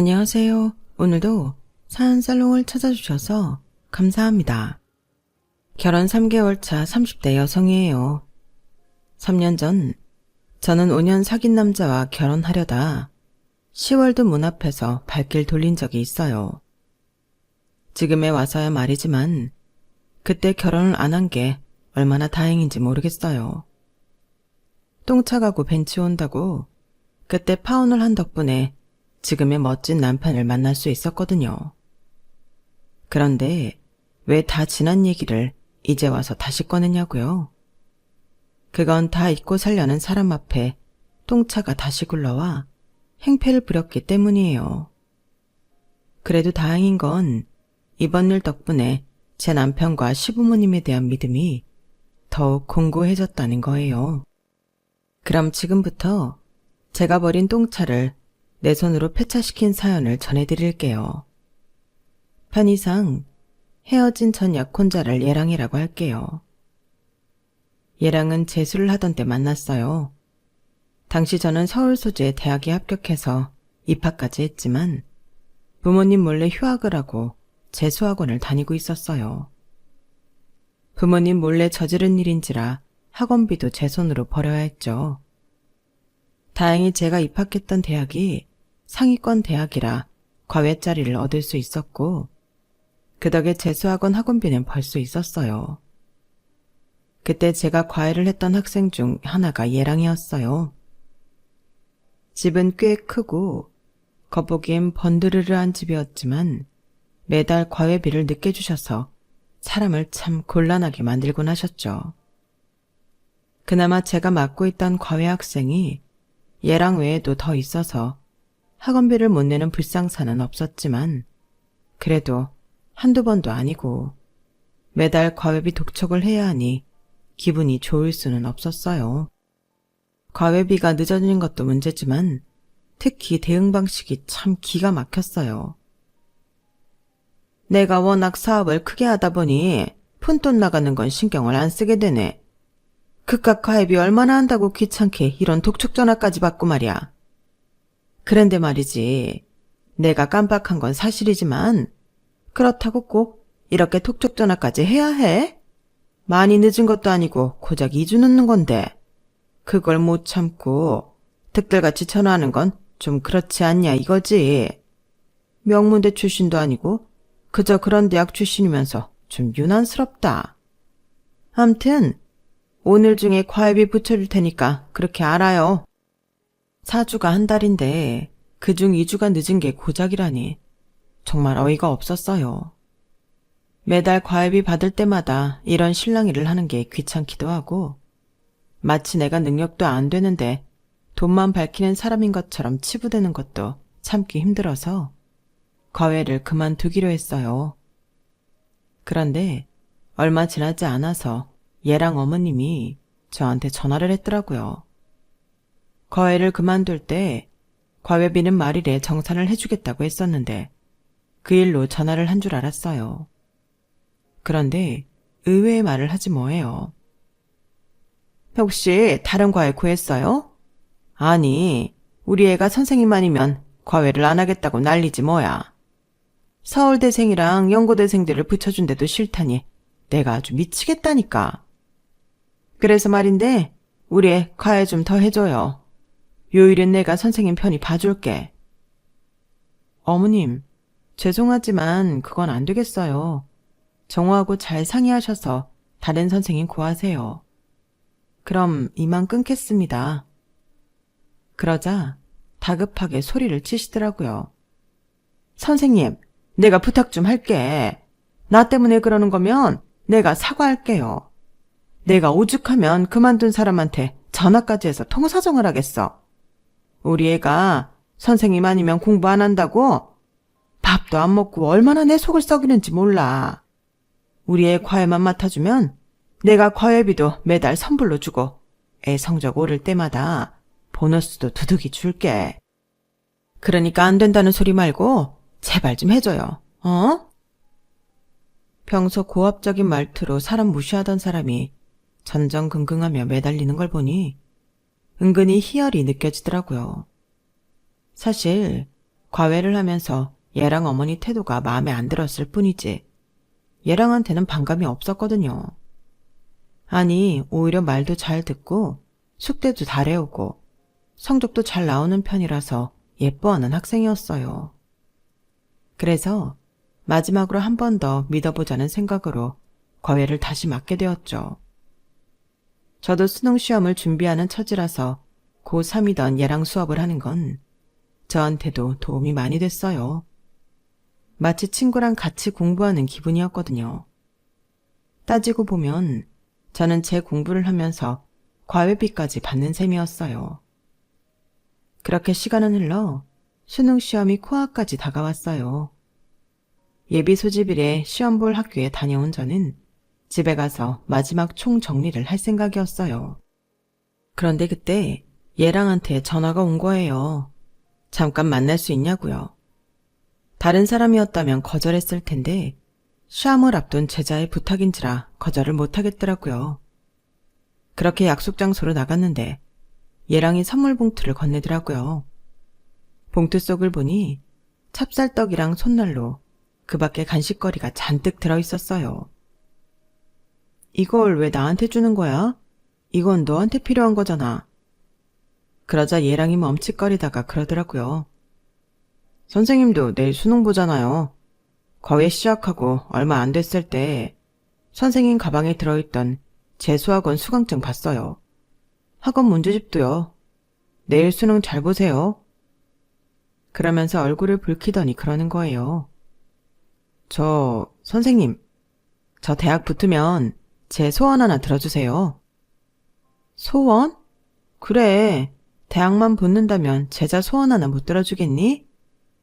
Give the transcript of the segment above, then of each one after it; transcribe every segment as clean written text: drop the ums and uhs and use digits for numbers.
안녕하세요. 오늘도 사연살롱을 찾아주셔서 감사합니다. 결혼 3개월 차 30대 여성이에요. 3년 전 저는 5년 사귄 남자와 결혼하려다 10월도 문 앞에서 발길 돌린 적이 있어요. 지금에 와서야 말이지만 그때 결혼을 안 한 게 얼마나 다행인지 모르겠어요. 똥차 가고 벤치 온다고 그때 파혼을 한 덕분에 지금의 멋진 남편을 만날 수 있었거든요. 그런데 왜 다 지난 얘기를 이제 와서 다시 꺼내냐고요? 그건 다 잊고 살려는 사람 앞에 똥차가 다시 굴러와 행패를 부렸기 때문이에요. 그래도 다행인 건 이번 일 덕분에 제 남편과 시부모님에 대한 믿음이 더욱 공고해졌다는 거예요. 그럼 지금부터 제가 버린 똥차를 내 손으로 폐차시킨 사연을 전해드릴게요. 편의상 헤어진 전 약혼자를 예랑이라고 할게요. 예랑은 재수를 하던 때 만났어요. 당시 저는 서울 소재 대학에 합격해서 입학까지 했지만 부모님 몰래 휴학을 하고 재수학원을 다니고 있었어요. 부모님 몰래 저지른 일인지라 학원비도 제 손으로 벌여야 했죠. 다행히 제가 입학했던 대학이 상위권 대학이라 과외자리를 얻을 수 있었고 그 덕에 재수학원 학원비는 벌 수 있었어요. 그때 제가 과외를 했던 학생 중 하나가 예랑이었어요. 집은 꽤 크고 겉보기엔 번드르르한 집이었지만 매달 과외비를 늦게 주셔서 사람을 참 곤란하게 만들곤 하셨죠. 그나마 제가 맡고 있던 과외 학생이 예랑 외에도 더 있어서 학원비를 못 내는 불상사는 없었지만 그래도 한두 번도 아니고 매달 과외비 독촉을 해야 하니 기분이 좋을 수는 없었어요. 과외비가 늦어지는 것도 문제지만 특히 대응 방식이 참 기가 막혔어요. 내가 워낙 사업을 크게 하다 보니 푼돈 나가는 건 신경을 안 쓰게 되네. 그깟 과외비 얼마나 한다고 귀찮게 이런 독촉 전화까지 받고 말이야. 그런데 말이지, 내가 깜빡한 건 사실이지만 그렇다고 꼭 이렇게 독촉 전화까지 해야 해? 많이 늦은 것도 아니고 고작 2주 늦는 건데 그걸 못 참고 득달같이 전화하는 건 좀 그렇지 않냐 이거지. 명문대 출신도 아니고 그저 그런 대학 출신이면서 좀 유난스럽다. 암튼 오늘 중에 과외비 붙여줄 테니까 그렇게 알아요. 사주가 한 달인데 그중 2주가 늦은 게 고작이라니 정말 어이가 없었어요. 매달 과외비 받을 때마다 이런 실랑이를 하는 게 귀찮기도 하고 마치 내가 능력도 안 되는데 돈만 밝히는 사람인 것처럼 치부되는 것도 참기 힘들어서 과외를 그만두기로 했어요. 그런데 얼마 지나지 않아서 예랑 어머님이 저한테 전화를 했더라고요. 과외를 그만둘 때 과외비는 말일에 정산을 해주겠다고 했었는데 그 일로 전화를 한 줄 알았어요. 그런데 의외의 말을 하지 뭐예요. 혹시 다른 과외 구했어요? 아니, 우리 애가 선생님 아니면 과외를 안 하겠다고 난리지 뭐야. 서울대생이랑 연고대생들을 붙여준데도 싫다니 내가 아주 미치겠다니까. 그래서 말인데 우리 애 과외 좀 더 해줘요. 요일은 내가 선생님 편히 봐줄게. 어머님, 죄송하지만 그건 안 되겠어요. 정호하고 잘 상의하셔서 다른 선생님 구하세요. 그럼 이만 끊겠습니다. 그러자 다급하게 소리를 치시더라고요. 선생님, 내가 부탁 좀 할게. 나 때문에 그러는 거면 내가 사과할게요. 내가 오죽하면 그만둔 사람한테 전화까지 해서 통사정을 하겠어. 우리 애가 선생님 아니면 공부 안 한다고? 밥도 안 먹고 얼마나 내 속을 썩이는지 몰라. 우리 애 과외만 맡아주면 내가 과외비도 매달 선불로 주고 애 성적 오를 때마다 보너스도 두둑이 줄게. 그러니까 안 된다는 소리 말고 제발 좀 해줘요. 어? 평소 고압적인 말투로 사람 무시하던 사람이 전전긍긍하며 매달리는 걸 보니 은근히 희열이 느껴지더라고요. 사실 과외를 하면서 얘랑 어머니 태도가 마음에 안 들었을 뿐이지 얘랑한테는 반감이 없었거든요. 아니, 오히려 말도 잘 듣고 숙제도 잘 해오고 성적도 잘 나오는 편이라서 예뻐하는 학생이었어요. 그래서 마지막으로 한 번 더 믿어보자는 생각으로 과외를 다시 맡게 되었죠. 저도 수능 시험을 준비하는 처지라서 고3이던 얘랑 수업을 하는 건 저한테도 도움이 많이 됐어요. 마치 친구랑 같이 공부하는 기분이었거든요. 따지고 보면 저는 제 공부를 하면서 과외비까지 받는 셈이었어요. 그렇게 시간은 흘러 수능 시험이 코앞까지 다가왔어요. 예비 소집일에 시험 볼 학교에 다녀온 저는 집에 가서 마지막 총정리를 할 생각이었어요. 그런데 그때 얘랑한테 전화가 온 거예요. 잠깐 만날 수 있냐고요. 다른 사람이었다면 거절했을 텐데 시험을 앞둔 제자의 부탁인지라 거절을 못하겠더라고요. 그렇게 약속 장소로 나갔는데 얘랑이 선물 봉투를 건네더라고요. 봉투 속을 보니 찹쌀떡이랑 손난로, 그 밖에 간식거리가 잔뜩 들어있었어요. 이걸 왜 나한테 주는 거야? 이건 너한테 필요한 거잖아. 그러자 얘랑이 멈칫거리다가 그러더라고요. 선생님도 내일 수능 보잖아요. 과외 시작하고 얼마 안 됐을 때 선생님 가방에 들어있던 제 수학원 수강증 봤어요. 학원 문제집도요. 내일 수능 잘 보세요. 그러면서 얼굴을 붉히더니 그러는 거예요. 선생님, 저 대학 붙으면 제 소원 하나 들어주세요. 소원? 그래, 대학만 붙는다면 제자 소원 하나 못 들어주겠니?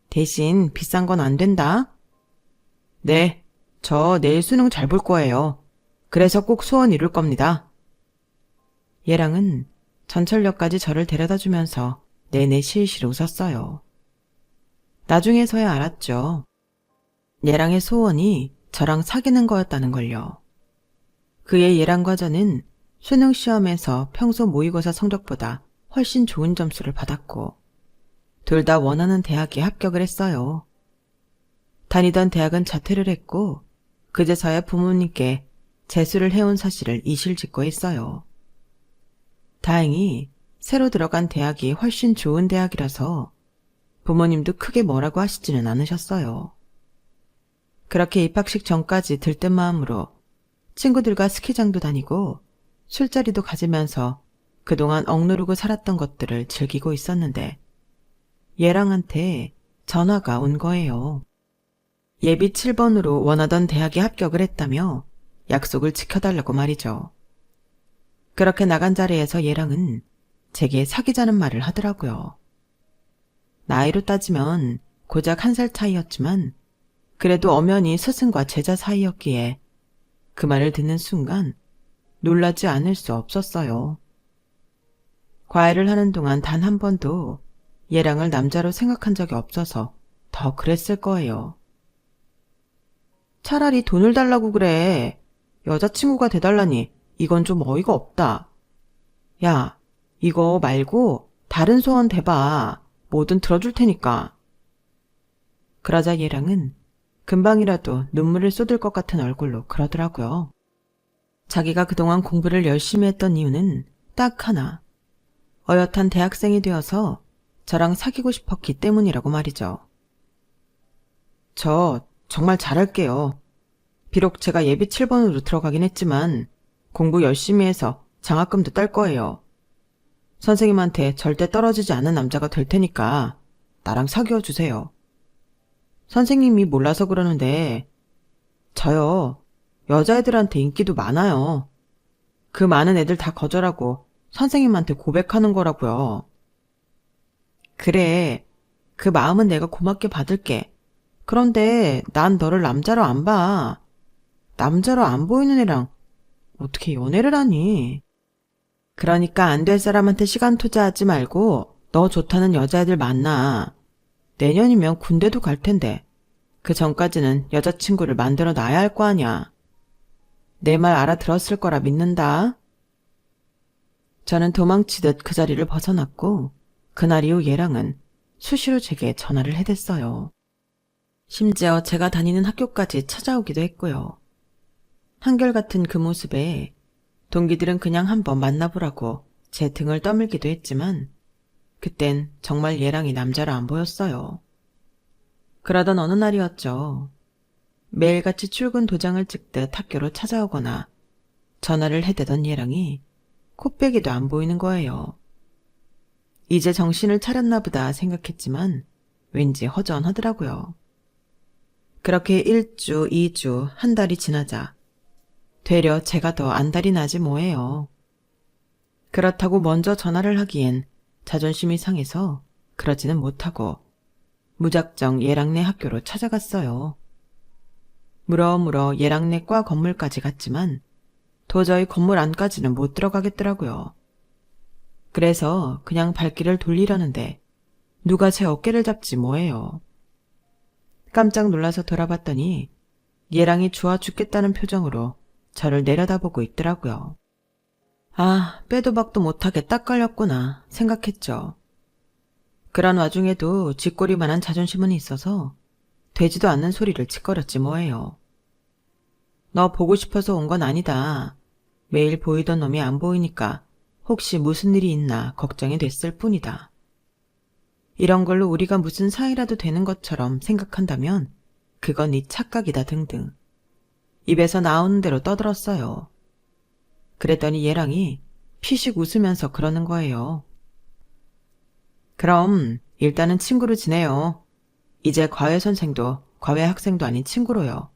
대신 비싼 건 안 된다. 네, 저 내일 수능 잘 볼 거예요. 그래서 꼭 소원 이룰 겁니다. 얘랑은 전철역까지 저를 데려다 주면서 내내 실실 웃었어요. 나중에서야 알았죠. 얘랑의 소원이 저랑 사귀는 거였다는 걸요. 그의 얘랑과 저는 수능 시험에서 평소 모의고사 성적보다 훨씬 좋은 점수를 받았고 둘 다 원하는 대학에 합격을 했어요. 다니던 대학은 자퇴를 했고 그제서야 부모님께 재수를 해온 사실을 이실직고 했어요. 다행히 새로 들어간 대학이 훨씬 좋은 대학이라서 부모님도 크게 뭐라고 하시지는 않으셨어요. 그렇게 입학식 전까지 들뜬 마음으로 친구들과 스키장도 다니고 술자리도 가지면서 그동안 억누르고 살았던 것들을 즐기고 있었는데 얘랑한테 전화가 온 거예요. 예비 7번으로 원하던 대학에 합격을 했다며 약속을 지켜달라고 말이죠. 그렇게 나간 자리에서 얘랑은 제게 사귀자는 말을 하더라고요. 나이로 따지면 고작 1살 차이였지만 그래도 엄연히 스승과 제자 사이였기에 그 말을 듣는 순간 놀라지 않을 수 없었어요. 과외를 하는 동안 단 한 번도 얘랑을 남자로 생각한 적이 없어서 더 그랬을 거예요. 차라리 돈을 달라고 그래. 여자친구가 돼달라니 이건 좀 어이가 없다. 야, 이거 말고 다른 소원 대봐. 뭐든 들어줄 테니까. 그러자 얘랑은 금방이라도 눈물을 쏟을 것 같은 얼굴로 그러더라고요. 자기가 그동안 공부를 열심히 했던 이유는 딱 하나. 어엿한 대학생이 되어서 저랑 사귀고 싶었기 때문이라고 말이죠. 저 정말 잘할게요. 비록 제가 예비 7번으로 들어가긴 했지만 공부 열심히 해서 장학금도 딸 거예요. 선생님한테 절대 떨어지지 않은 남자가 될 테니까 나랑 사귀어 주세요. 선생님이 몰라서 그러는데 저요, 여자애들한테 인기도 많아요. 그 많은 애들 다 거절하고 선생님한테 고백하는 거라고요. 그래, 그 마음은 내가 고맙게 받을게. 그런데 난 너를 남자로 안 봐. 남자로 안 보이는 애랑 어떻게 연애를 하니? 그러니까 안 될 사람한테 시간 투자하지 말고 너 좋다는 여자애들 만나. 내년이면 군대도 갈 텐데 그 전까지는 여자친구를 만들어 놔야 할 거 아냐. 내 말 알아들었을 거라 믿는다. 저는 도망치듯 그 자리를 벗어났고 그날 이후 얘랑은 수시로 제게 전화를 해댔어요. 심지어 제가 다니는 학교까지 찾아오기도 했고요. 한결같은 그 모습에 동기들은 그냥 한번 만나보라고 제 등을 떠밀기도 했지만 그땐 정말 얘랑이 남자로 안 보였어요. 그러던 어느 날이었죠. 매일같이 출근 도장을 찍듯 학교로 찾아오거나 전화를 해대던 얘랑이 코빼기도 안 보이는 거예요. 이제 정신을 차렸나 보다 생각했지만 왠지 허전하더라고요. 그렇게 1주, 2주, 한 달이 지나자 되려 제가 더 안달이 나지 뭐예요. 그렇다고 먼저 전화를 하기엔 자존심이 상해서 그러지는 못하고 무작정 얘랑네 학교로 찾아갔어요. 물어물어 얘랑네 과 건물까지 갔지만 도저히 건물 안까지는 못 들어가겠더라고요. 그래서 그냥 발길을 돌리려는데 누가 제 어깨를 잡지 뭐예요. 깜짝 놀라서 돌아봤더니 얘랑이 좋아 죽겠다는 표정으로 저를 내려다보고 있더라고요. 아, 빼도 박도 못하게 딱 걸렸구나 생각했죠. 그런 와중에도 쥐꼬리만한 자존심은 있어서 되지도 않는 소리를 짓거렸지 뭐예요. 너 보고 싶어서 온 건 아니다. 매일 보이던 놈이 안 보이니까 혹시 무슨 일이 있나 걱정이 됐을 뿐이다. 이런 걸로 우리가 무슨 사이라도 되는 것처럼 생각한다면 그건 네 착각이다 등등. 입에서 나오는 대로 떠들었어요. 그랬더니 얘랑이 피식 웃으면서 그러는 거예요. 그럼 일단은 친구로 지내요. 이제 과외 선생도 과외 학생도 아닌 친구로요.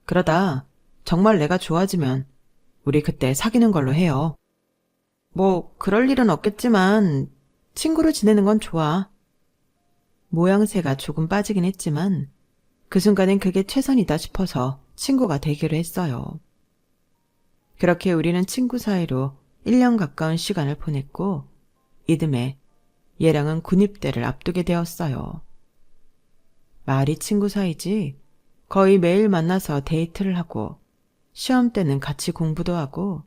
그러다 정말 내가 좋아지면 우리 그때 사귀는 걸로 해요. 뭐 그럴 일은 없겠지만 친구로 지내는 건 좋아. 모양새가 조금 빠지긴 했지만 그 순간엔 그게 최선이다 싶어서 친구가 되기로 했어요. 그렇게 우리는 친구 사이로 1년 가까운 시간을 보냈고 이듬해 얘랑은 군입대를 앞두게 되었어요. 말이 친구 사이지 거의 매일 만나서 데이트를 하고 시험 때는 같이 공부도 하고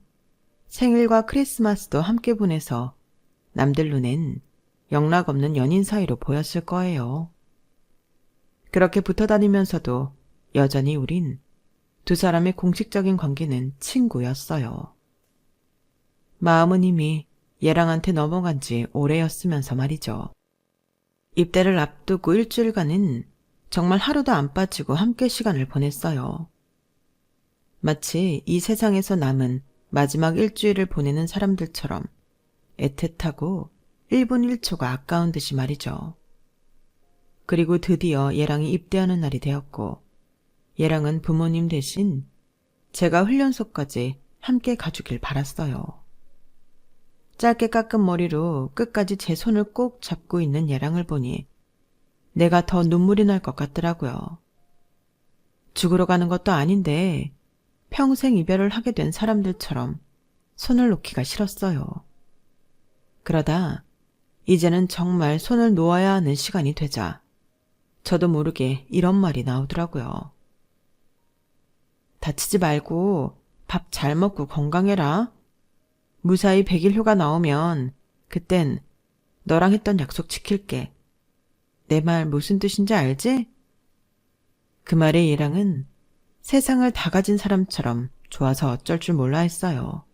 생일과 크리스마스도 함께 보내서 남들 눈엔 영락없는 연인 사이로 보였을 거예요. 그렇게 붙어 다니면서도 여전히 우린 두 사람의 공식적인 관계는 친구였어요. 마음은 이미 얘랑한테 넘어간 지 오래였으면서 말이죠. 입대를 앞두고 일주일간은 정말 하루도 안 빠지고 함께 시간을 보냈어요. 마치 이 세상에서 남은 마지막 일주일을 보내는 사람들처럼 애틋하고 1분 1초가 아까운 듯이 말이죠. 그리고 드디어 얘랑이 입대하는 날이 되었고 얘랑은 부모님 대신 제가 훈련소까지 함께 가주길 바랐어요. 짧게 깎은 머리로 끝까지 제 손을 꼭 잡고 있는 얘랑을 보니 내가 더 눈물이 날 것 같더라고요. 죽으러 가는 것도 아닌데 평생 이별을 하게 된 사람들처럼 손을 놓기가 싫었어요. 그러다 이제는 정말 손을 놓아야 하는 시간이 되자 저도 모르게 이런 말이 나오더라고요. 다치지 말고 밥 잘 먹고 건강해라. 무사히 100일 휴가 나오면 그땐 너랑 했던 약속 지킬게. 내 말 무슨 뜻인지 알지? 그 말에 얘랑은 세상을 다 가진 사람처럼 좋아서 어쩔 줄 몰라 했어요.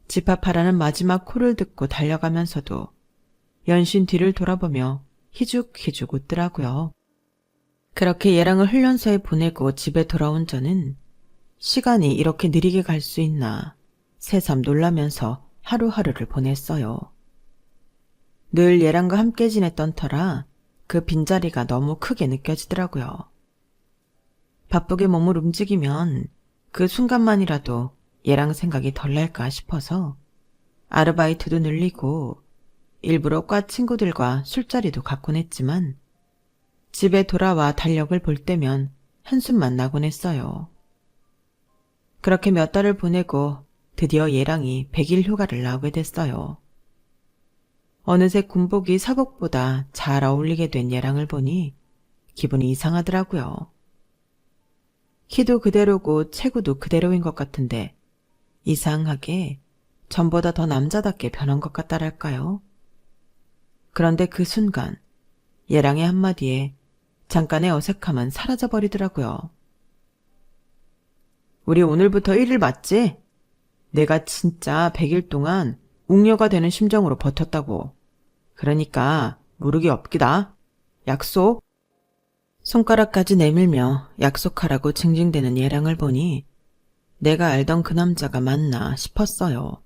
집합하라는 마지막 콜을 듣고 달려가면서도 연신 뒤를 돌아보며 희죽희죽 웃더라고요. 그렇게 얘랑을 훈련소에 보내고 집에 돌아온 저는 시간이 이렇게 느리게 갈 수 있나 새삼 놀라면서 하루하루를 보냈어요. 늘 얘랑과 함께 지냈던 터라 그 빈자리가 너무 크게 느껴지더라고요. 바쁘게 몸을 움직이면 그 순간만이라도 얘랑 생각이 덜 날까 싶어서 아르바이트도 늘리고 일부러 과 친구들과 술자리도 갖곤 했지만 집에 돌아와 달력을 볼 때면 한숨만 나곤 했어요. 그렇게 몇 달을 보내고 드디어 얘랑이 100일 휴가를 나오게 됐어요. 어느새 군복이 사복보다 잘 어울리게 된 얘랑을 보니 기분이 이상하더라고요. 키도 그대로고 체구도 그대로인 것 같은데 이상하게 전보다 더 남자답게 변한 것 같다랄까요? 그런데 그 순간 얘랑의 한마디에 잠깐의 어색함은 사라져버리더라고요. 우리 오늘부터 1일 맞지? 내가 진짜 100일 동안 웅녀가 되는 심정으로 버텼다고. 그러니까 무르기 없기다. 약속. 손가락까지 내밀며 약속하라고 징징대는 얘랑을 보니 내가 알던 그 남자가 맞나 싶었어요.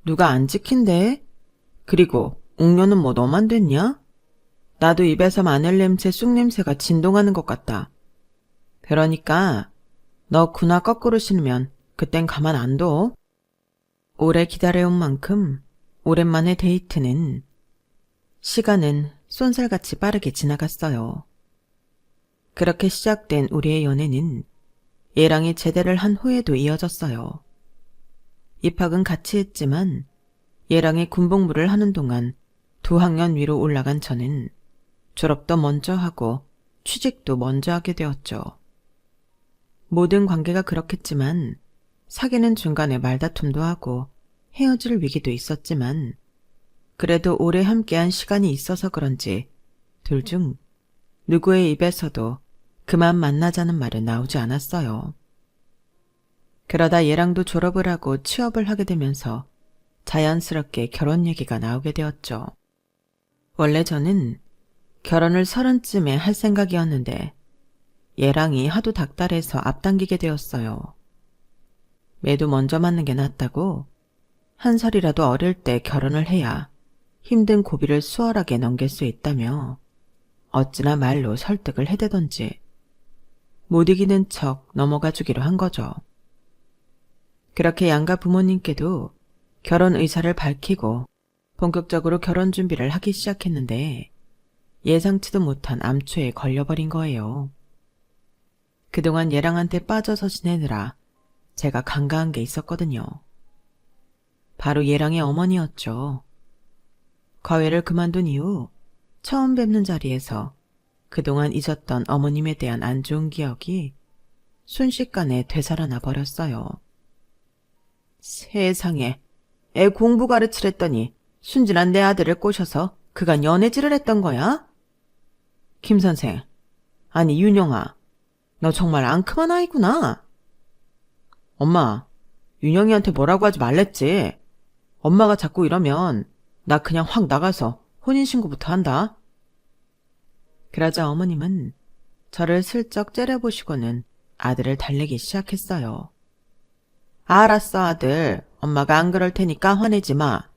누가 안 지킨대? 그리고 웅녀는 뭐 너만 됐냐? 나도 입에서 마늘 냄새, 쑥 냄새가 진동하는 것 같다. 그러니까 너 군화 거꾸로 신으면 그땐 가만 안 둬. 오래 기다려온 만큼 오랜만에 데이트는 시간은 쏜살같이 빠르게 지나갔어요. 그렇게 시작된 우리의 연애는 얘랑이 제대를 한 후에도 이어졌어요. 입학은 같이 했지만 얘랑이 군복무를 하는 동안 2학년 위로 올라간 저는 졸업도 먼저 하고 취직도 먼저 하게 되었죠. 모든 관계가 그렇겠지만 사귀는 중간에 말다툼도 하고 헤어질 위기도 있었지만 그래도 오래 함께한 시간이 있어서 그런지 둘 중 누구의 입에서도 그만 만나자는 말은 나오지 않았어요. 그러다 얘랑도 졸업을 하고 취업을 하게 되면서 자연스럽게 결혼 얘기가 나오게 되었죠. 원래 저는 결혼을 30쯤에 할 생각이었는데 얘랑이 하도 닥달해서 앞당기게 되었어요. 매도 먼저 맞는 게 낫다고 1살이라도 어릴 때 결혼을 해야 힘든 고비를 수월하게 넘길 수 있다며 어찌나 말로 설득을 해대던지 못 이기는 척 넘어가 주기로 한 거죠. 그렇게 양가 부모님께도 결혼 의사를 밝히고 본격적으로 결혼 준비를 하기 시작했는데 예상치도 못한 암초에 걸려버린 거예요. 그동안 얘랑한테 빠져서 지내느라 제가 간과한 게 있었거든요. 바로 얘랑의 어머니였죠. 과외를 그만둔 이후 처음 뵙는 자리에서 그동안 잊었던 어머님에 대한 안 좋은 기억이 순식간에 되살아나 버렸어요. 세상에, 애 공부 가르치랬더니 순진한 내 아들을 꼬셔서 그간 연애질을 했던 거야? 김 선생, 아니 윤영아, 너 정말 앙큼한 아이구나. 엄마, 윤영이한테 뭐라고 하지 말랬지. 엄마가 자꾸 이러면 나 그냥 확 나가서 혼인신고부터 한다. 그러자 어머님은 저를 슬쩍 째려보시고는 아들을 달래기 시작했어요. 알았어 아들, 엄마가 안 그럴 테니까 화내지 마.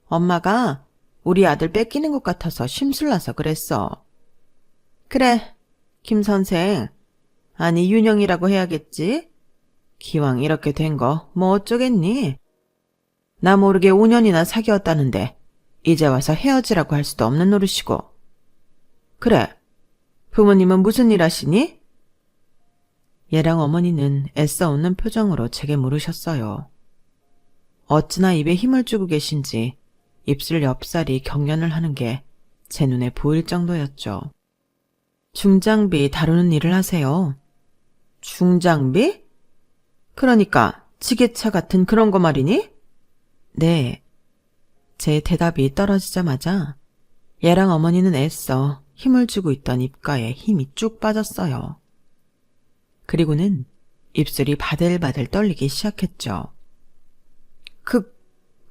엄마가 우리 아들 뺏기는 것 같아서 심술나서 그랬어. 그래, 김 선생. 아니 윤영이라고 해야겠지? 기왕 이렇게 된 거 뭐 어쩌겠니? 나 모르게 5년이나 사귀었다는데 이제 와서 헤어지라고 할 수도 없는 노릇이고. 그래, 부모님은 무슨 일 하시니? 얘랑 어머니는 애써 웃는 표정으로 제게 물으셨어요. 어찌나 입에 힘을 주고 계신지 입술 옆살이 경련을 하는 게 제 눈에 보일 정도였죠. 중장비 다루는 일을 하세요. 중장비? 그러니까 지게차 같은 그런 거 말이니? 네. 제 대답이 떨어지자마자 얘랑 어머니는 애써 힘을 주고 있던 입가에 힘이 쭉 빠졌어요. 그리고는 입술이 바들바들 떨리기 시작했죠.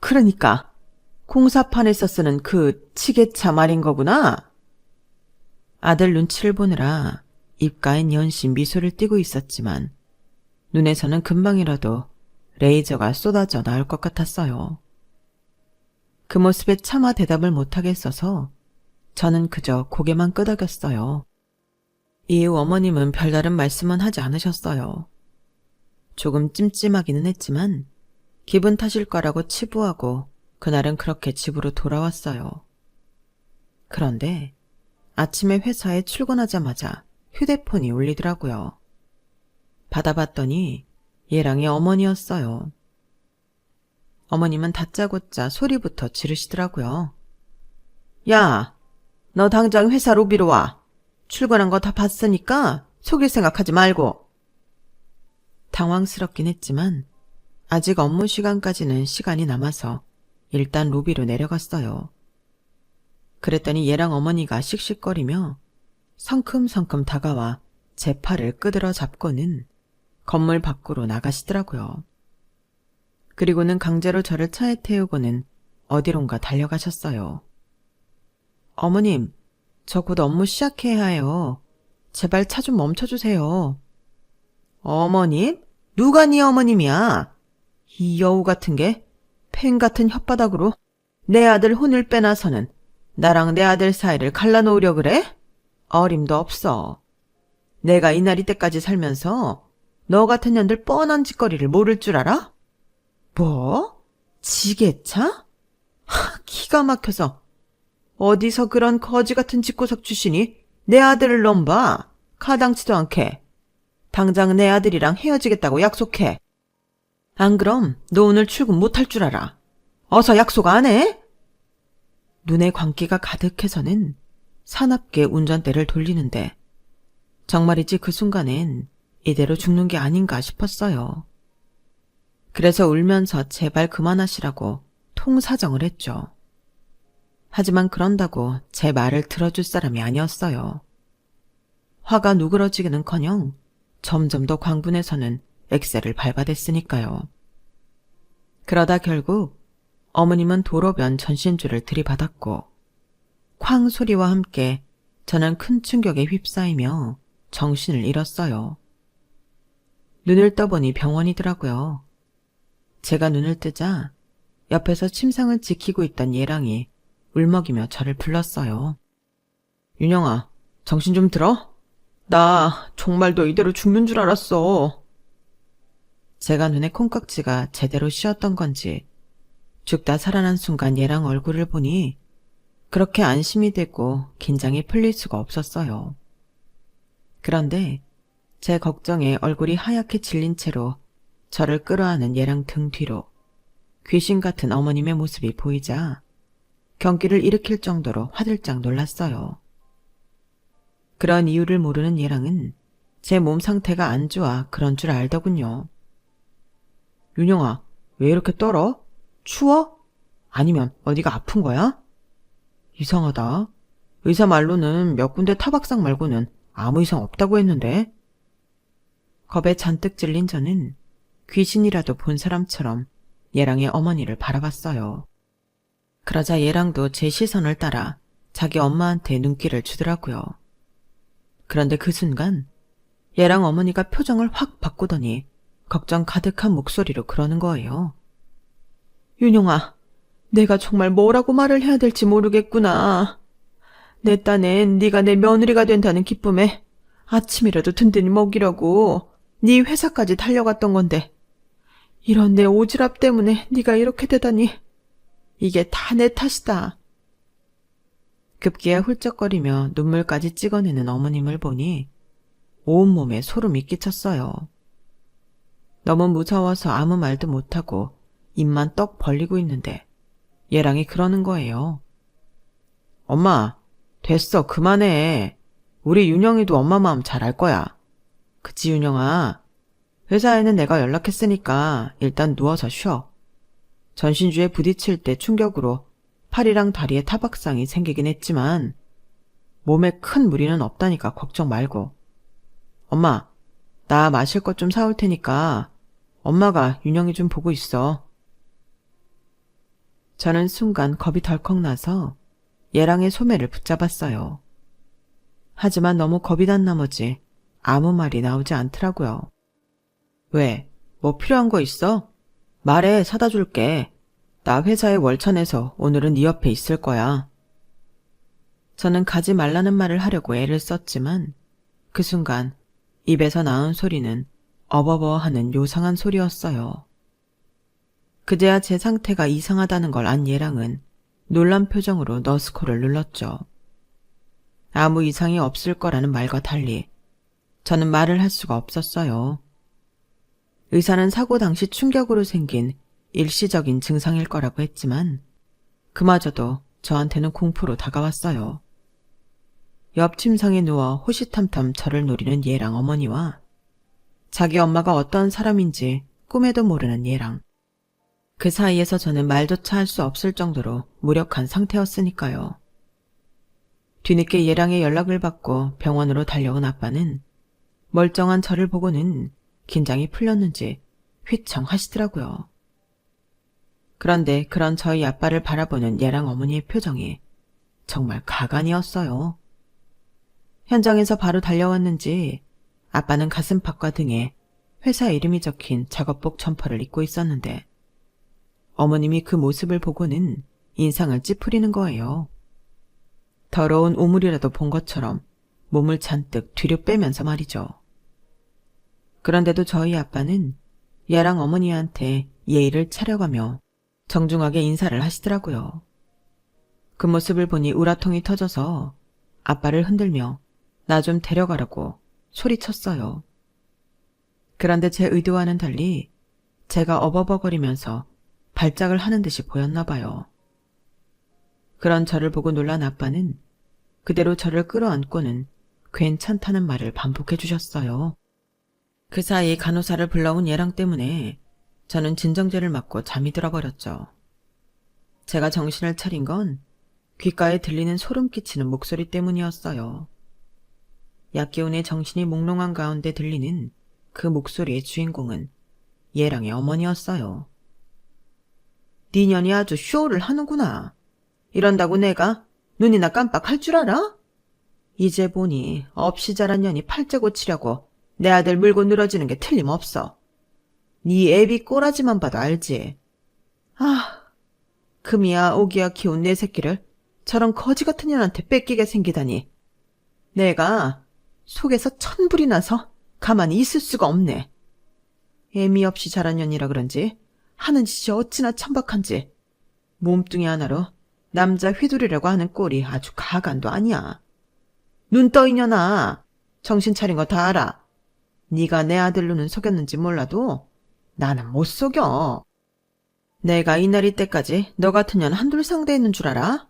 그러니까 공사판에서 쓰는 그 지게차 말인 거구나. 아들 눈치를 보느라 입가엔 연신 미소를 띠고 있었지만 눈에서는 금방이라도 레이저가 쏟아져 나올 것 같았어요. 그 모습에 차마 대답을 못하겠어서 저는 그저 고개만 끄덕였어요. 이후 어머님은 별다른 말씀은 하지 않으셨어요. 조금 찜찜하기는 했지만 기분 탓일 거라고 치부하고 그날은 그렇게 집으로 돌아왔어요. 그런데 아침에 회사에 출근하자마자 휴대폰이 울리더라고요. 받아봤더니 얘랑의 어머니였어요. 어머님은 다짜고짜 소리부터 지르시더라고요. 야, 너 당장 회사 로비로 와. 출근한 거 다 봤으니까 속일 생각하지 말고. 당황스럽긴 했지만 아직 업무 시간까지는 시간이 남아서 일단 로비로 내려갔어요. 그랬더니 얘랑 어머니가 씩씩거리며 성큼성큼 다가와 제 팔을 끄드러 잡고는 건물 밖으로 나가시더라고요. 그리고는 강제로 저를 차에 태우고는 어디론가 달려가셨어요. 어머님, 저 곧 업무 시작해야 해요. 제발 차 좀 멈춰주세요. 어머님? 누가 네 어머님이야? 이 여우 같은 게 펜 같은 혓바닥으로 내 아들 혼을 빼놔서는 나랑 내 아들 사이를 갈라놓으려 그래? 어림도 없어. 내가 이날이 때까지 살면서 너 같은 년들 뻔한 짓거리를 모를 줄 알아? 뭐? 지게차? 기가 막혀서. 어디서 그런 거지 같은 집구석 출신이 내 아들을 넘봐. 가당치도 않게. 당장 내 아들이랑 헤어지겠다고 약속해. 안 그럼 너 오늘 출근 못할 줄 알아. 어서 약속 안 해? 눈에 광기가 가득해서는 사납게 운전대를 돌리는데 정말이지 그 순간엔 이대로 죽는 게 아닌가 싶었어요. 그래서 울면서 제발 그만하시라고 통사정을 했죠. 하지만 그런다고 제 말을 들어줄 사람이 아니었어요. 화가 누그러지기는커녕 점점 더 광분해서는 엑셀을 밟아댔으니까요. 그러다 결국 어머님은 도로변 전신줄을 들이받았고 쾅 소리와 함께 저는 큰 충격에 휩싸이며 정신을 잃었어요. 눈을 떠보니 병원이더라고요. 제가 눈을 뜨자 옆에서 침상을 지키고 있던 예랑이 울먹이며 저를 불렀어요. 윤영아, 정신 좀 들어? 나 정말 너 이대로 죽는 줄 알았어. 제가 눈에 콩깍지가 제대로 씌었던 건지 죽다 살아난 순간 얘랑 얼굴을 보니 그렇게 안심이 되고 긴장이 풀릴 수가 없었어요. 그런데 제 걱정에 얼굴이 하얗게 질린 채로 저를 끌어안은 얘랑 등 뒤로 귀신 같은 어머님의 모습이 보이자 경기를 일으킬 정도로 화들짝 놀랐어요. 그런 이유를 모르는 얘랑은 제 몸 상태가 안 좋아 그런 줄 알더군요. 윤영아, 왜 이렇게 떨어? 추워? 아니면 어디가 아픈 거야? 이상하다. 의사 말로는 몇 군데 타박상 말고는 아무 이상 없다고 했는데. 겁에 잔뜩 질린 저는 귀신이라도 본 사람처럼 예랑의 어머니를 바라봤어요. 그러자 예랑도 제 시선을 따라 자기 엄마한테 눈길을 주더라고요. 그런데 그 순간 예랑 어머니가 표정을 확 바꾸더니 걱정 가득한 목소리로 그러는 거예요. 윤영아, 내가 정말 뭐라고 말을 해야 될지 모르겠구나. 내 딴엔 네가 내 며느리가 된다는 기쁨에 아침이라도 든든히 먹이려고 네 회사까지 달려갔던 건데 이런 내 오지랖 때문에 네가 이렇게 되다니 이게 다 내 탓이다. 급기야 훌쩍거리며 눈물까지 찍어내는 어머님을 보니 온몸에 소름이 끼쳤어요. 너무 무서워서 아무 말도 못하고 입만 떡 벌리고 있는데 예랑이 그러는 거예요. 엄마, 됐어, 그만해. 우리 윤영이도 엄마 마음 잘 알 거야. 그치, 윤영아? 회사에는 내가 연락했으니까 일단 누워서 쉬어. 전신주에 부딪힐 때 충격으로 팔이랑 다리에 타박상이 생기긴 했지만 몸에 큰 무리는 없다니까 걱정 말고. 엄마, 나 마실 것 좀 사올 테니까 엄마가 윤영이 좀 보고 있어. 저는 순간 겁이 덜컥 나서 예랑의 소매를 붙잡았어요. 하지만 너무 겁이 난 나머지 아무 말이 나오지 않더라고요. 왜? 뭐 필요한 거 있어? 말해, 사다 줄게. 나 회사에 월천해서 오늘은 네 옆에 있을 거야. 저는 가지 말라는 말을 하려고 애를 썼지만 그 순간 입에서 나온 소리는 어버버 하는 요상한 소리였어요. 그제야 제 상태가 이상하다는 걸 안 예랑은 놀란 표정으로 너스코를 눌렀죠. 아무 이상이 없을 거라는 말과 달리 저는 말을 할 수가 없었어요. 의사는 사고 당시 충격으로 생긴 일시적인 증상일 거라고 했지만 그마저도 저한테는 공포로 다가왔어요. 옆 침상에 누워 호시탐탐 저를 노리는 얘랑 어머니와 자기 엄마가 어떤 사람인지 꿈에도 모르는 얘랑. 그 사이에서 저는 말조차 할 수 없을 정도로 무력한 상태였으니까요. 뒤늦게 예랑의 연락을 받고 병원으로 달려온 아빠는 멀쩡한 저를 보고는 긴장이 풀렸는지 휘청 하시더라고요. 그런데 그런 저희 아빠를 바라보는 예랑 어머니의 표정이 정말 가관이었어요. 현장에서 바로 달려왔는지 아빠는 가슴팍과 등에 회사 이름이 적힌 작업복 점퍼를 입고 있었는데 어머님이 그 모습을 보고는 인상을 찌푸리는 거예요. 더러운 오물이라도 본 것처럼 몸을 잔뜩 뒤로 빼면서 말이죠. 그런데도 저희 아빠는 얘랑 어머니한테 예의를 차려가며 정중하게 인사를 하시더라고요. 그 모습을 보니 우라통이 터져서 아빠를 흔들며 나 좀 데려가라고 소리쳤어요. 그런데 제 의도와는 달리 제가 어버버거리면서 발작을 하는 듯이 보였나 봐요. 그런 저를 보고 놀란 아빠는 그대로 저를 끌어안고는 괜찮다는 말을 반복해 주셨어요. 그 사이 간호사를 불러온 예랑 때문에 저는 진정제를 맞고 잠이 들어버렸죠. 제가 정신을 차린 건 귓가에 들리는 소름 끼치는 목소리 때문이었어요. 약기운에 정신이 몽롱한 가운데 들리는 그 목소리의 주인공은 예랑의 어머니였어요. 네 년이 아주 쇼를 하는구나. 이런다고 내가 눈이나 깜빡할 줄 알아? 이제 보니 없이 자란 년이 팔자 고치려고 내 아들 물고 늘어지는 게 틀림없어. 네 애비 꼬라지만 봐도 알지. 아, 금이야 오기야 키운 내 새끼를 저런 거지 같은 년한테 뺏기게 생기다니. 내가 속에서 천불이 나서 가만히 있을 수가 없네. 애미 없이 자란 년이라 그런지 하는 짓이 어찌나 천박한지 몸뚱이 하나로 남자 휘두르려고 하는 꼴이 아주 가관도 아니야. 눈 떠 이년아. 정신 차린 거 다 알아. 네가 내 아들 눈은 속였는지 몰라도 나는 못 속여. 내가 이날이 때까지 너 같은 년 한둘 상대했는 줄 알아?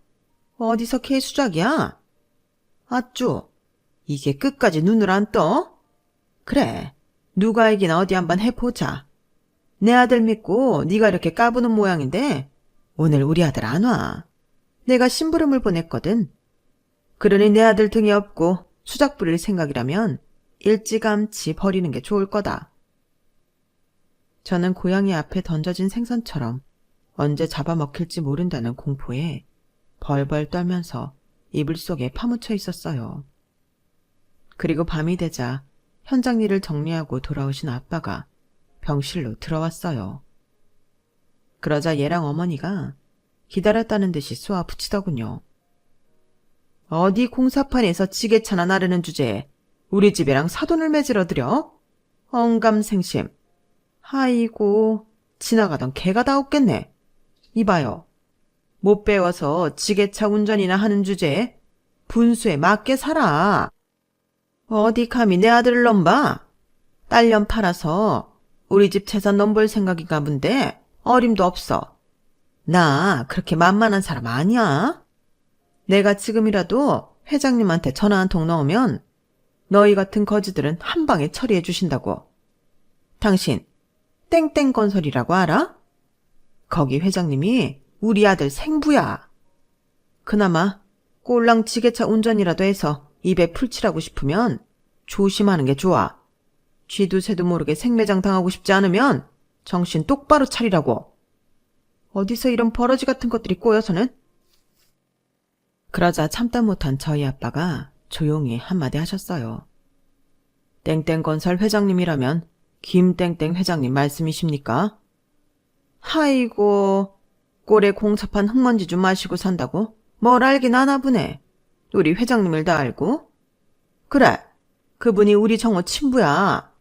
어디서 개수작이야? 아쭈, 이게 끝까지 눈을 안 떠? 그래, 누가 이기나 어디 한번 해보자. 내 아들 믿고 네가 이렇게 까부는 모양인데 오늘 우리 아들 안 와. 내가 심부름을 보냈거든. 그러니 내 아들 등에 업고 수작 부릴 생각이라면 일찌감치 버리는 게 좋을 거다. 저는 고양이 앞에 던져진 생선처럼 언제 잡아먹힐지 모른다는 공포에 벌벌 떨면서 이불 속에 파묻혀 있었어요. 그리고 밤이 되자 현장 일을 정리하고 돌아오신 아빠가 병실로 들어왔어요. 그러자 얘랑 어머니가 기다렸다는 듯이 쏘아 붙이더군요. 어디 공사판에서 지게차나 나르는 주제에 우리 집이랑 사돈을 맺으러들여? 엉감생심. 아이고, 지나가던 개가 다 없겠네. 이봐요. 못 배워서 지게차 운전이나 하는 주제에 분수에 맞게 살아. 어디 감히 내 아들을 넘봐? 딸년 팔아서 우리 집 재산 넘볼 생각인가 본데 어림도 없어. 나 그렇게 만만한 사람 아니야. 내가 지금이라도 회장님한테 전화 한 통 넣으면 너희 같은 거지들은 한 방에 처리해 주신다고. 당신 땡땡건설이라고 알아? 거기 회장님이 우리 아들 생부야. 그나마 꼴랑 지게차 운전이라도 해서 입에 풀칠하고 싶으면 조심하는 게 좋아. 쥐도 새도 모르게 생매장 당하고 싶지 않으면 정신 똑바로 차리라고. 어디서 이런 버러지 같은 것들이 꼬여서는? 그러자 참다 못한 저희 아빠가 조용히 한마디 하셨어요. 땡땡건설 회장님이라면 김땡땡 회장님 말씀이십니까? 아이고, 꼴에 공사판 흙먼지 좀 마시고 산다고 뭘 알긴 아나 보네. 우리 회장님을 다 알고? 그래, 그분이 우리 정호 친부야.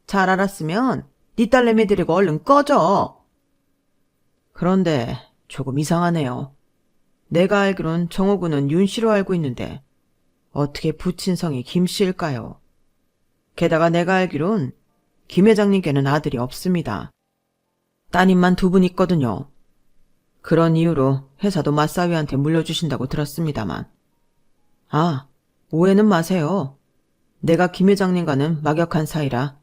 잘 알았으면 네 딸내미 데리고 얼른 꺼져. 그런데 조금 이상하네요. 내가 알기론 정호군은 윤씨로 알고 있는데 어떻게 부친성이 김씨일까요? 게다가 내가 알기론 김 회장님께는 아들이 없습니다. 따님만 두 분 있거든요. 그런 이유로 회사도 맞사위한테 물려주신다고 들었습니다만. 아, 오해는 마세요. 내가 김 회장님과는 막역한 사이라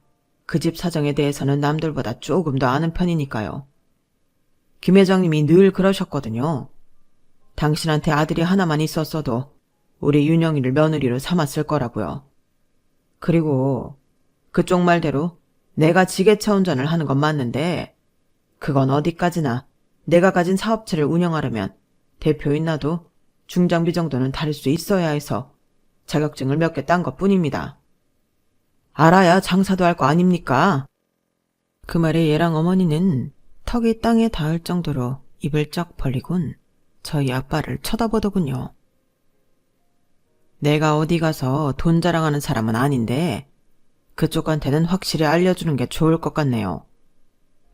그 집 사정에 대해서는 남들보다 조금 더 아는 편이니까요. 김 회장님이 늘 그러셨거든요. 당신한테 아들이 하나만 있었어도 우리 윤영이를 며느리로 삼았을 거라고요. 그리고 그쪽 말대로 내가 지게차 운전을 하는 건 맞는데 그건 어디까지나 내가 가진 사업체를 운영하려면 대표인 나도 중장비 정도는 다룰 수 있어야 해서 자격증을 몇 개 딴 것뿐입니다. 알아야 장사도 할 거 아닙니까? 그 말에 얘랑 어머니는 턱이 땅에 닿을 정도로 입을 쩍 벌리곤 저희 아빠를 쳐다보더군요. 내가 어디 가서 돈 자랑하는 사람은 아닌데 그쪽한테는 확실히 알려주는 게 좋을 것 같네요.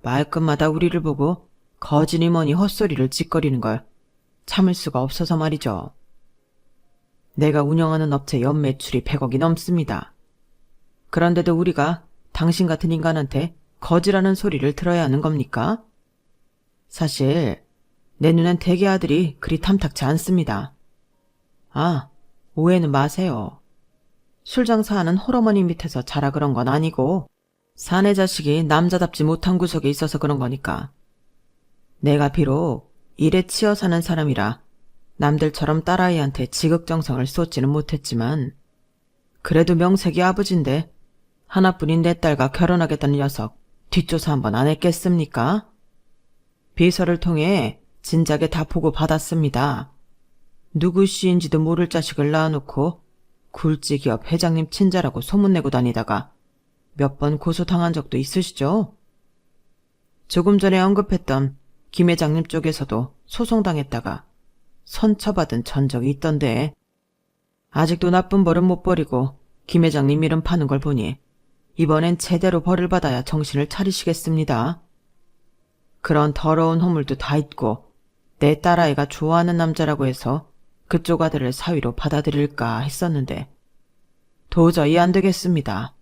말끝마다 우리를 보고 거지니 뭐니 헛소리를 짓거리는 걸 참을 수가 없어서 말이죠. 내가 운영하는 업체 연매출이 100억이 넘습니다. 그런데도 우리가 당신 같은 인간한테 거지라는 소리를 들어야 하는 겁니까? 사실 내 눈엔 대개 아들이 그리 탐탁치 않습니다. 아, 오해는 마세요. 술 장사하는 홀어머니 밑에서 자라 그런 건 아니고 사내 자식이 남자답지 못한 구석에 있어서 그런 거니까. 내가 비록 일에 치여 사는 사람이라 남들처럼 딸아이한테 지극정성을 쏟지는 못했지만 그래도 명색이 아버지인데 하나뿐인 내 딸과 결혼하겠다는 녀석 뒷조사 한번 안 했겠습니까? 비서를 통해 진작에 다 보고받았습니다. 누구 씨인지도 모를 자식을 낳아놓고 굴지기업 회장님 친자라고 소문내고 다니다가 몇 번 고소당한 적도 있으시죠? 조금 전에 언급했던 김 회장님 쪽에서도 소송당했다가 선처받은 전적이 있던데 아직도 나쁜 벌은 못 버리고 김 회장님 이름 파는 걸 보니 이번엔 제대로 벌을 받아야 정신을 차리시겠습니다. 그런 더러운 허물도 다 잊고 내 딸아이가 좋아하는 남자라고 해서 그쪽 아들을 사위로 받아들일까 했었는데 도저히 안 되겠습니다.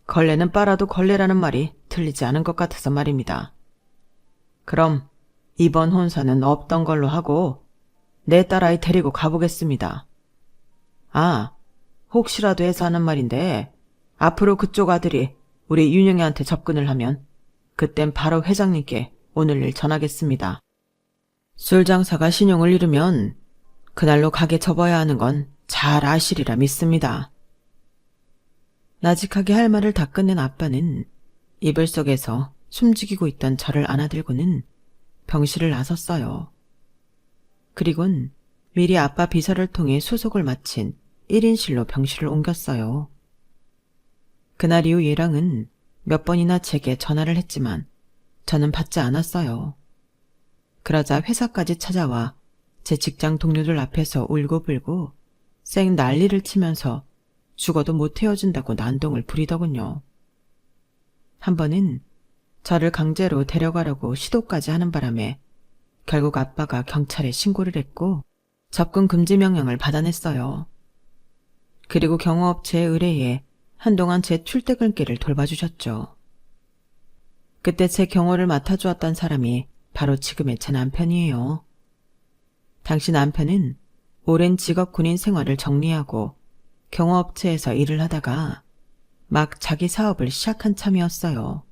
걸레는 빨아도 걸레라는 말이 틀리지 않은 것 같아서 말입니다. 그럼 이번 혼사는 없던 걸로 하고 내 딸아이 데리고 가보겠습니다. 아, 혹시라도 해서 하는 말인데 앞으로 그쪽 아들이 우리 윤영이한테 접근을 하면 그땐 바로 회장님께 오늘 일 전하겠습니다. 술 장사가 신용을 잃으면 그날로 가게 접어야 하는 건 잘 아시리라 믿습니다. 나직하게 할 말을 다 끝낸 아빠는 이불 속에서 숨죽이고 있던 저를 안아들고는 병실을 나섰어요. 그리곤 미리 아빠 비서를 통해 수속을 마친 1인실로 병실을 옮겼어요. 그날 이후 얘랑은 몇 번이나 제게 전화를 했지만 저는 받지 않았어요. 그러자 회사까지 찾아와 제 직장 동료들 앞에서 울고불고 쌩 난리를 치면서 죽어도 못 헤어진다고 난동을 부리더군요. 한 번은 저를 강제로 데려가려고 시도까지 하는 바람에 결국 아빠가 경찰에 신고를 했고 접근 금지 명령을 받아냈어요. 그리고 경호업체에 의뢰해 한동안 제 출퇴근길을 돌봐주셨죠. 그때 제 경호를 맡아주었던 사람이 바로 지금의 제 남편이에요. 당시 남편은 오랜 직업 군인 생활을 정리하고 경호업체에서 일을 하다가 막 자기 사업을 시작한 참이었어요.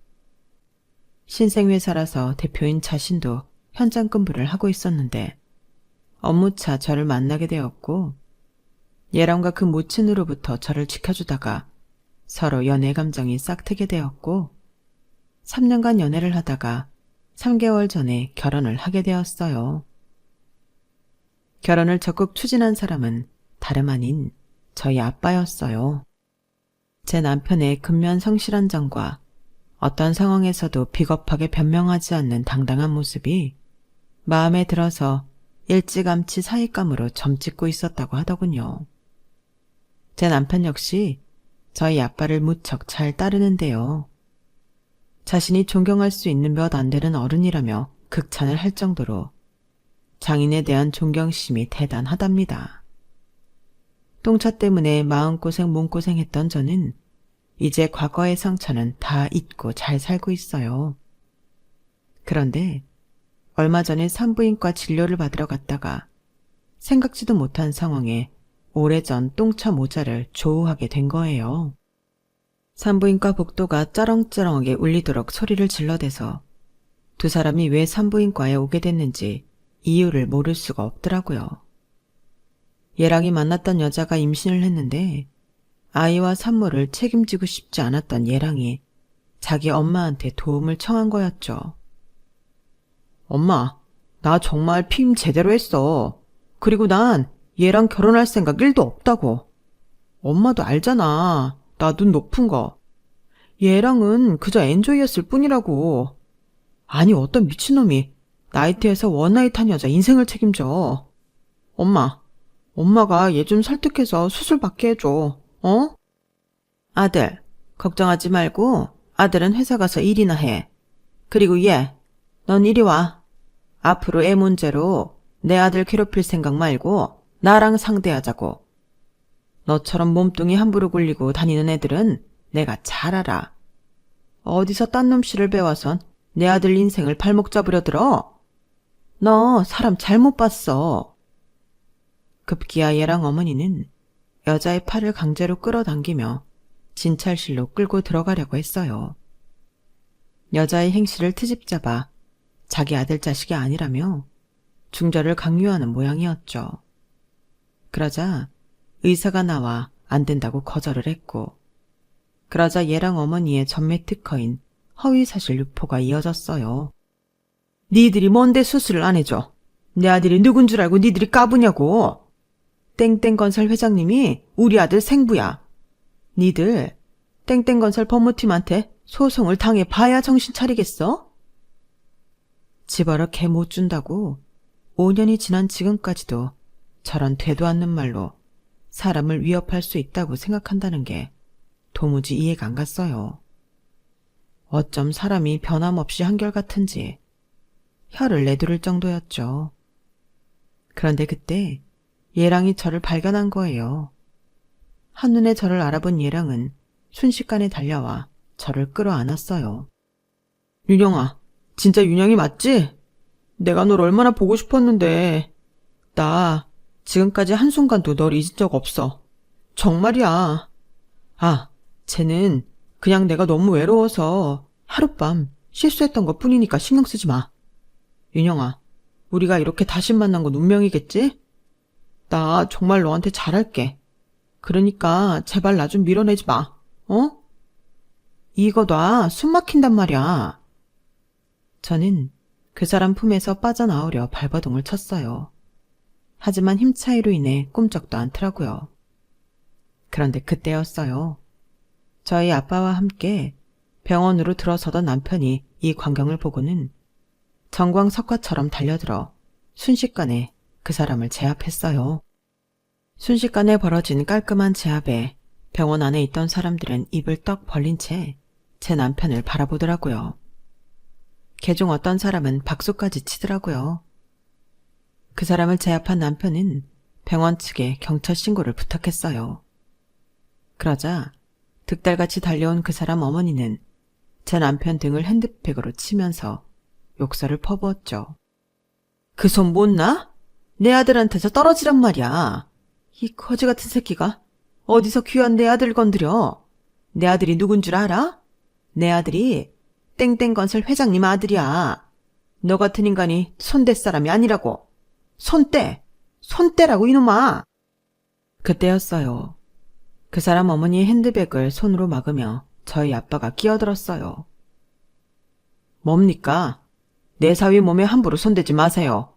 신생회사라서 대표인 자신도 현장 근무를 하고 있었는데 업무차 저를 만나게 되었고 예람과 그 모친으로부터 저를 지켜주다가 서로 연애 감정이 싹트게 되었고 3년간 연애를 하다가 3개월 전에 결혼을 하게 되었어요. 결혼을 적극 추진한 사람은 다름 아닌 저희 아빠였어요. 제 남편의 근면 성실한 점과 어떤 상황에서도 비겁하게 변명하지 않는 당당한 모습이 마음에 들어서 일찌감치 사익감으로 점찍고 있었다고 하더군요. 제 남편 역시 저희 아빠를 무척 잘 따르는데요. 자신이 존경할 수 있는 몇 안 되는 어른이라며 극찬을 할 정도로 장인에 대한 존경심이 대단하답니다. 똥차 때문에 마음고생 몸고생했던 저는 이제 과거의 상처는 다 잊고 잘 살고 있어요. 그런데 얼마 전에 산부인과 진료를 받으러 갔다가 생각지도 못한 상황에 오래전 똥차 모자를 조우하게 된 거예요. 산부인과 복도가 쩌렁쩌렁하게 울리도록 소리를 질러대서 두 사람이 왜 산부인과에 오게 됐는지 이유를 모를 수가 없더라고요. 얘랑이 만났던 여자가 임신을 했는데 아이와 산모를 책임지고 싶지 않았던 얘랑이 자기 엄마한테 도움을 청한 거였죠. 엄마, 나 정말 피임 제대로 했어. 그리고 난 얘랑 결혼할 생각 1도 없다고. 엄마도 알잖아. 나 눈 높은 거. 얘랑은 그저 엔조이였을 뿐이라고. 아니 어떤 미친놈이 나이트에서 원나잇 한 여자 인생을 책임져. 엄마가 얘 좀 설득해서 수술 받게 해줘. 어? 아들, 걱정하지 말고 아들은 회사 가서 일이나 해. 그리고 얘, 넌 이리 와. 앞으로 애 문제로 내 아들 괴롭힐 생각 말고 나랑 상대하자고. 너처럼 몸뚱이 함부로 굴리고 다니는 애들은 내가 잘 알아. 어디서 딴 놈씨를 배워선 내 아들 인생을 발목 잡으려 들어? 너 사람 잘못 봤어. 급기야 얘랑 어머니는 여자의 팔을 강제로 끌어당기며 진찰실로 끌고 들어가려고 했어요. 여자의 행실을 트집잡아 자기 아들 자식이 아니라며 중절을 강요하는 모양이었죠. 그러자 의사가 나와 안 된다고 거절을 했고, 그러자 얘랑 어머니의 전매 특허인 허위사실 유포가 이어졌어요. 니들이 뭔데 수술을 안 해줘? 내 아들이 누군 줄 알고 니들이 까부냐고. 땡땡건설 회장님이 우리 아들 생부야. 니들 땡땡건설 법무팀한테 소송을 당해봐야 정신 차리겠어? 집어러 개 못 준다고 5년이 지난 지금까지도 저런 되도 않는 말로 사람을 위협할 수 있다고 생각한다는 게 도무지 이해가 안 갔어요. 어쩜 사람이 변함없이 한결같은지 혀를 내두를 정도였죠. 그런데 그때 예랑이 저를 발견한 거예요. 한눈에 저를 알아본 예랑은 순식간에 달려와 저를 끌어안았어요. 윤영아, 진짜 윤영이 맞지? 내가 널 얼마나 보고 싶었는데. 나 지금까지 한순간도 널 잊은 적 없어. 정말이야. 아, 쟤는 그냥 내가 너무 외로워서 하룻밤 실수했던 것 뿐이니까 신경 쓰지 마. 윤영아, 우리가 이렇게 다시 만난 건 운명이겠지? 나 정말 너한테 잘할게. 그러니까 제발 나 좀 밀어내지 마. 어? 이거 놔. 숨 막힌단 말이야. 저는 그 사람 품에서 빠져나오려 발버둥을 쳤어요. 하지만 힘 차이로 인해 꿈쩍도 않더라고요. 그런데 그때였어요. 저희 아빠와 함께 병원으로 들어서던 남편이 이 광경을 보고는 정광석화처럼 달려들어 순식간에 그 사람을 제압했어요. 순식간에 벌어진 깔끔한 제압에 병원 안에 있던 사람들은 입을 떡 벌린 채 제 남편을 바라보더라고요. 개중 어떤 사람은 박수까지 치더라고요. 그 사람을 제압한 남편은 병원 측에 경찰 신고를 부탁했어요. 그러자 득달같이 달려온 그 사람 어머니는 제 남편 등을 핸드백으로 치면서 욕설을 퍼부었죠. 그 손 못 나? 내 아들한테서 떨어지란 말이야. 이 거지 같은 새끼가 어디서 귀한 내 아들 건드려? 내 아들이 누군 줄 알아? 내 아들이 땡땡건설 회장님 아들이야. 너 같은 인간이 손댈 사람이 아니라고. 손대라고 이놈아. 그때였어요. 그 사람 어머니의 핸드백을 손으로 막으며 저희 아빠가 끼어들었어요. 뭡니까? 내 사위 몸에 함부로 손대지 마세요.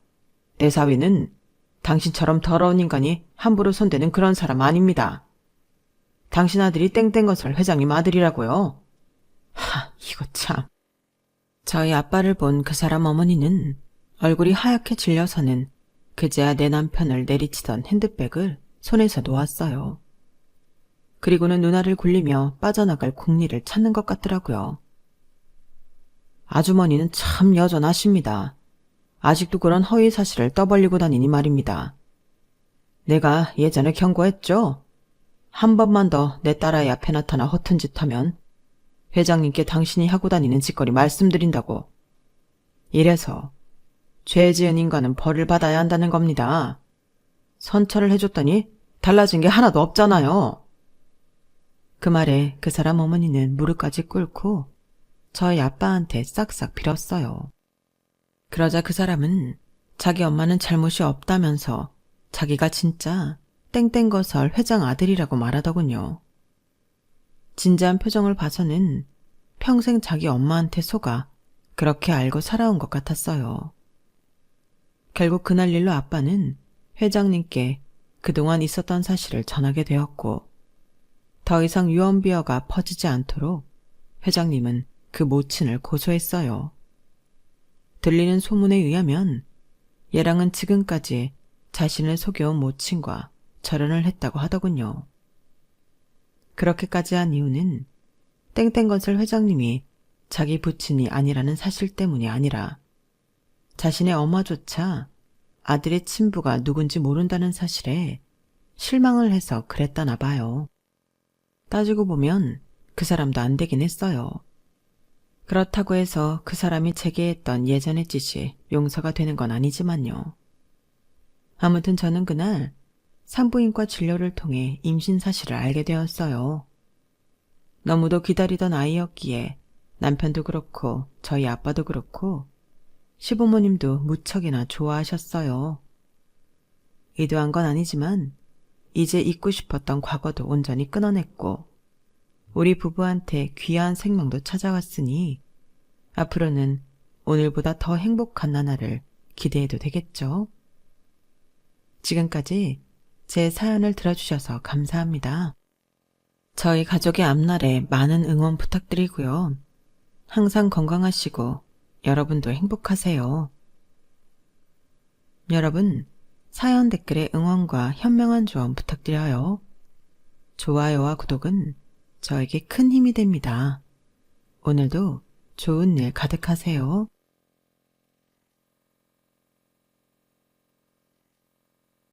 내 사위는 당신처럼 더러운 인간이 함부로 손대는 그런 사람 아닙니다. 당신 아들이 땡땡건설 회장님 아들이라고요. 이거 참. 저희 아빠를 본 그 사람 어머니는 얼굴이 하얗게 질려서는 그제야 내 남편을 내리치던 핸드백을 손에서 놓았어요. 그리고는 눈알을 굴리며 빠져나갈 궁리를 찾는 것 같더라고요. 아주머니는 참 여전하십니다. 아직도 그런 허위 사실을 떠벌리고 다니니 말입니다. 내가 예전에 경고했죠? 한 번만 더 내 딸아이 앞에 나타나 허튼 짓 하면 회장님께 당신이 하고 다니는 짓거리 말씀드린다고. 이래서 죄 지은 인간은 벌을 받아야 한다는 겁니다. 선처를 해줬더니 달라진 게 하나도 없잖아요. 그 말에 그 사람 어머니는 무릎까지 꿇고 저희 아빠한테 싹싹 빌었어요. 그러자 그 사람은 자기 엄마는 잘못이 없다면서 자기가 진짜 땡땡거설 회장 아들이라고 말하더군요. 진지한 표정을 봐서는 평생 자기 엄마한테 속아 그렇게 알고 살아온 것 같았어요. 결국 그날 일로 아빠는 회장님께 그동안 있었던 사실을 전하게 되었고, 더 이상 유언비어가 퍼지지 않도록 회장님은 그 모친을 고소했어요. 들리는 소문에 의하면 얘랑은 지금까지 자신을 속여온 모친과 절연을 했다고 하더군요. 그렇게까지 한 이유는 땡땡건설 회장님이 자기 부친이 아니라는 사실 때문이 아니라 자신의 엄마조차 아들의 친부가 누군지 모른다는 사실에 실망을 해서 그랬다나 봐요. 따지고 보면 그 사람도 안 되긴 했어요. 그렇다고 해서 그 사람이 제기했던 예전의 짓이 용서가 되는 건 아니지만요. 아무튼 저는 그날 산부인과 진료를 통해 임신 사실을 알게 되었어요. 너무도 기다리던 아이였기에 남편도 그렇고 저희 아빠도 그렇고 시부모님도 무척이나 좋아하셨어요. 의도한 건 아니지만 이제 잊고 싶었던 과거도 온전히 끊어냈고 우리 부부한테 귀한 생명도 찾아왔으니 앞으로는 오늘보다 더 행복한 나날을 기대해도 되겠죠? 지금까지 제 사연을 들어주셔서 감사합니다. 저희 가족의 앞날에 많은 응원 부탁드리고요. 항상 건강하시고 여러분도 행복하세요. 여러분, 사연 댓글에 응원과 현명한 조언 부탁드려요. 좋아요와 구독은 저에게 큰 힘이 됩니다. 오늘도 좋은 일 가득하세요.